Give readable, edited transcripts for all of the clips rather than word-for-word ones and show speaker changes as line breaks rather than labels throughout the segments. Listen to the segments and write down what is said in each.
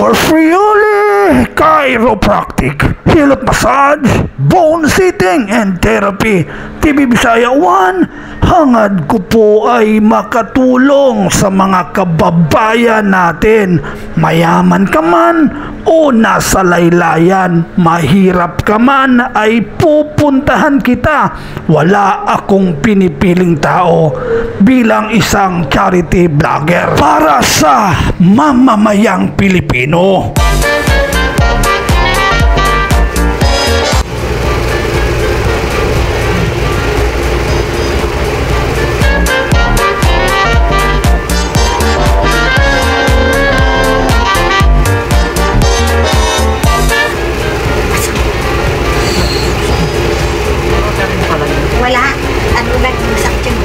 For free only, chiropractic, hilot massage, bone sitting, and therapy. TV Bisaya 1, hangad ko po ay makatulong sa mga kababayan natin. Mayaman ka man o nasa laylayan, mahirap ka man ay pupuntahan kita. Wala akong pinipiling tao bilang isang charity vlogger para sa mamamayang Pilipino.
Wala. Ano nag-usap dyan?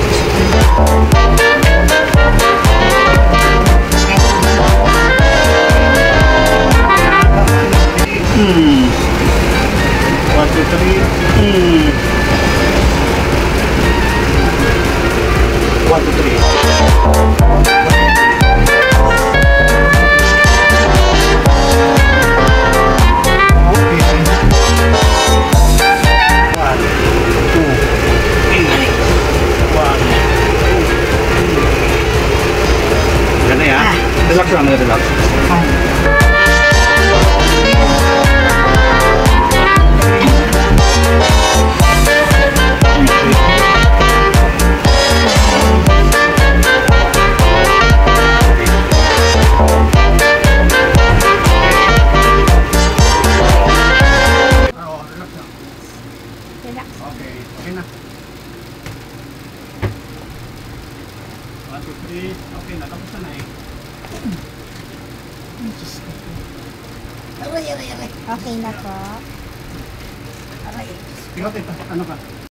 One, two, three. One, two, three. Relax lang, relax. Okay na. 1, 2, 3. Okay na, tapos na eh.
Aray. Okay na po. Aray.
Ikaw, ano ka?